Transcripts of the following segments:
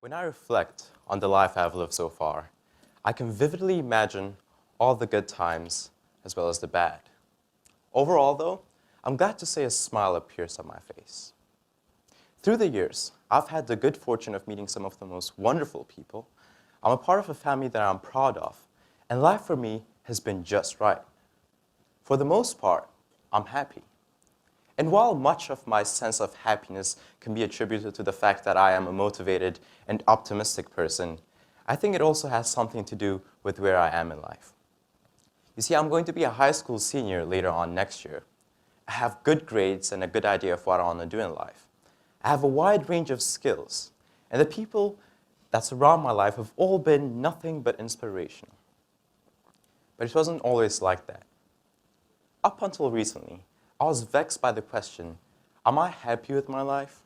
When I reflect on the life I've lived so far, I can vividly imagine all the good times as well as the bad. Overall, though, I'm glad to say a smile appears on my face. Through the years, I've had the good fortune of meeting some of the most wonderful people. I'm a part of a family that I'm proud of, and life for me has been just right. For the most part, I'm happy. And while much of my sense of happiness can be attributed to the fact that I am a motivated and optimistic person, I think it also has something to do with where I am in life. You see, I'm going to be a high school senior later on next year. I have good grades and a good idea of what I want to do in life. I have a wide range of skills, and the people that surround my life have all been nothing but inspirational. But it wasn't always like that. Up until recently, I was vexed by the question, am I happy with my life?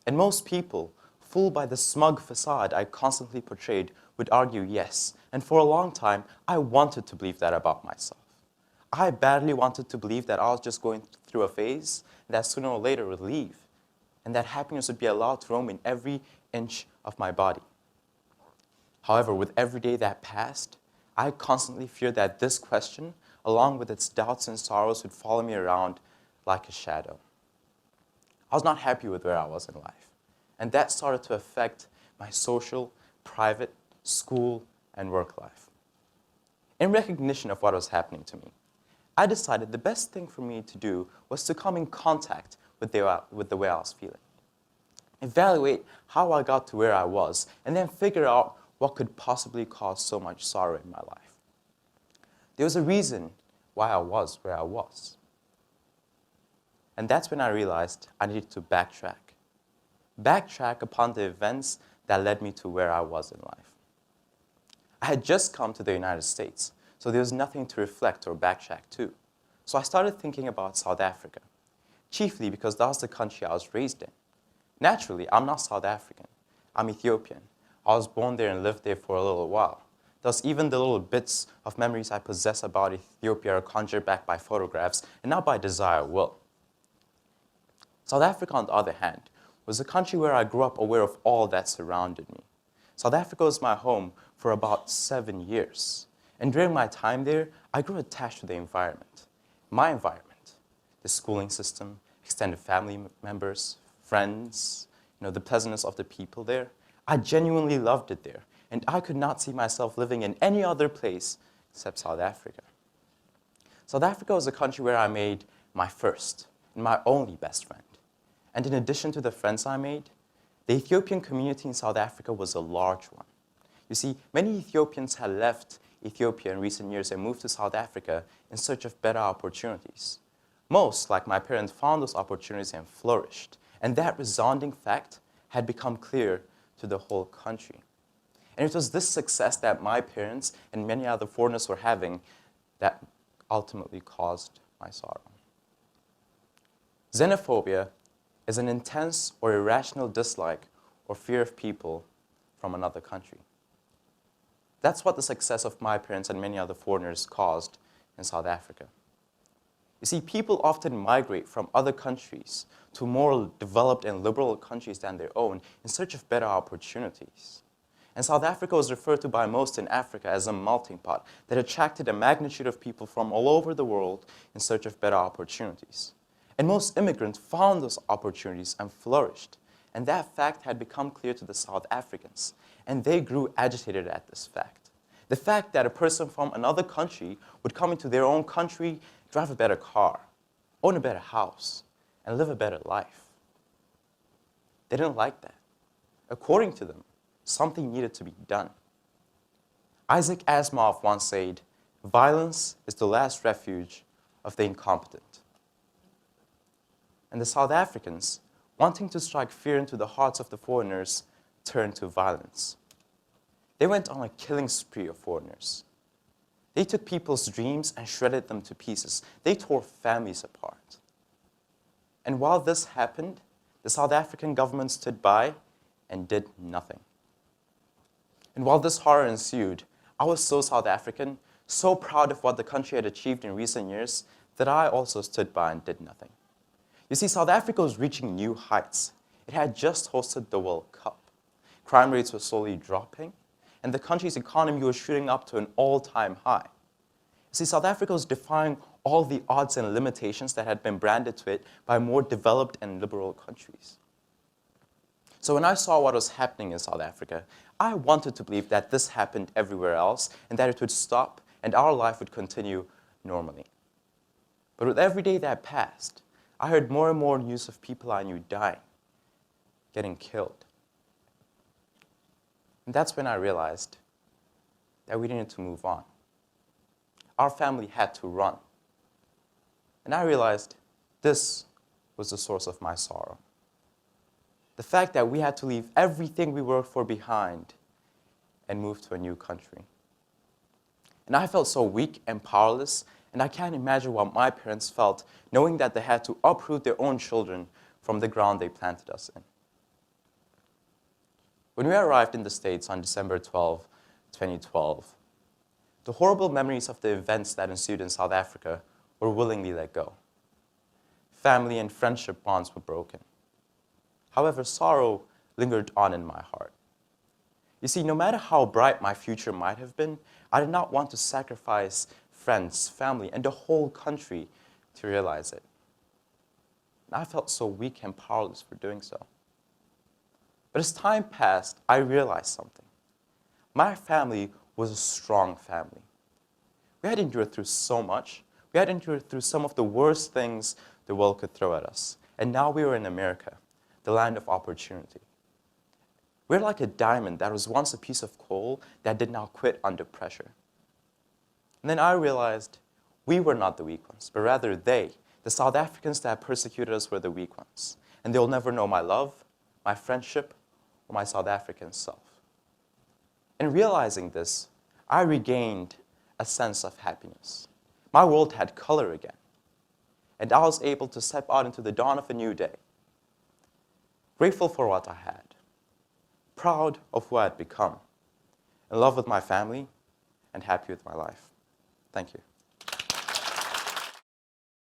And most people, fooled by the smug facade I constantly portrayed, would argue yes. And for a long time, I wanted to believe that about myself. I badly wanted to believe that I was just going through a phase that sooner or later would leave, and that happiness would be allowed to roam in every inch of my body. However, with every day that passed, I constantly feared that this question, along with its doubts and sorrows, would follow me around like a shadow. I was not happy with where I was in life, and that started to affect my social, private, school, and work life. In recognition of what was happening to me, I decided the best thing for me to do was to come in contact with the way I was feeling. Evaluate how I got to where I was, and then figure out what could possibly cause so much sorrow in my life. There was a reason why I was where I was. And that's when I realized I needed to backtrack. Backtrack upon the events that led me to where I was in life. I had just come to the United States, so there was nothing to reflect or backtrack to. So I started thinking about South Africa, chiefly because that was the country I was raised in. Naturally, I'm not South African. I'm Ethiopian. I was born there and lived there for a little while. Thus, even the little bits of memories I possess about Ethiopia are conjured back by photographs and not by desire or will. South Africa, on the other hand, was a country where I grew up aware of all that surrounded me. South Africa was my home for about 7 years. And during my time there, I grew attached to the environment. My environment, the schooling system, extended family members, friends, the pleasantness of the people there. I genuinely loved it there, and I could not see myself living in any other place except South Africa. South Africa was a country where I made my first and my only best friend. And in addition to the friends I made, the Ethiopian community in South Africa was a large one. You see, many Ethiopians had left Ethiopia in recent years and moved to South Africa in search of better opportunities. Most, like my parents, found those opportunities and flourished. And that resounding fact had become clear to the whole country. And it was this success that my parents and many other foreigners were having that ultimately caused my sorrow. Xenophobia is an intense or irrational dislike or fear of people from another country. That's what the success of my parents and many other foreigners caused in South Africa. You see, people often migrate from other countries to more developed and liberal countries than their own in search of better opportunities. And South Africa was referred to by most in Africa as a melting pot that attracted a magnitude of people from all over the world in search of better opportunities. And most immigrants found those opportunities and flourished. And that fact had become clear to the South Africans, and they grew agitated at this fact. The fact that a person from another country would come into their own country, drive a better car, own a better house, and live a better life. They didn't like that. According to them, something needed to be done. Isaac Asimov once said, "Violence is the last refuge of the incompetent." And the South Africans, wanting to strike fear into the hearts of the foreigners, turned to violence. They went on a killing spree of foreigners. They took people's dreams and shredded them to pieces. They tore families apart. And while this happened, the South African government stood by and did nothing. And while this horror ensued, I was so South African, so proud of what the country had achieved in recent years, that I also stood by and did nothing. You see, South Africa was reaching new heights. It had just hosted the World Cup. crime rates were slowly dropping, and the country's economy was shooting up to an all-time high. See, South Africa was defying all the odds and limitations that had been branded to it by more developed and liberal countries. So when I saw what was happening in South Africa, I wanted to believe that this happened everywhere else and that it would stop and our life would continue normally. But with every day that passed, I heard more and more news of people I knew dying, getting killed. And that's when I realized that we needed to move on. Our family had to run. And I realized this was the source of my sorrow. The fact that we had to leave everything we worked for behind and move to a new country. And I felt so weak and powerless, and I can't imagine what my parents felt knowing that they had to uproot their own children from the ground they planted us in. When we arrived in the States on December 12, 2012, the horrible memories of the events that ensued in South Africa were willingly let go. Family and friendship bonds were broken. However, sorrow lingered on in my heart. You see, no matter how bright my future might have been, I did not want to sacrifice friends, family, and the whole country to realize it. And I felt so weak and powerless for doing so. But as time passed, I realized something. My family was a strong family. We had endured through so much. We had endured through some of the worst things the world could throw at us. And now we were in America, the land of opportunity. We're like a diamond that was once a piece of coal that did not quit under pressure. And then I realized we were not the weak ones, but rather they, the South Africans that persecuted us, were the weak ones. And they'll never know my love, my friendship, or my South African self. In realizing this, I regained a sense of happiness. My world had color again. And I was able to step out into the dawn of a new day. Grateful for what I had. Proud of who I had become. In love with my family and happy with my life. Thank you.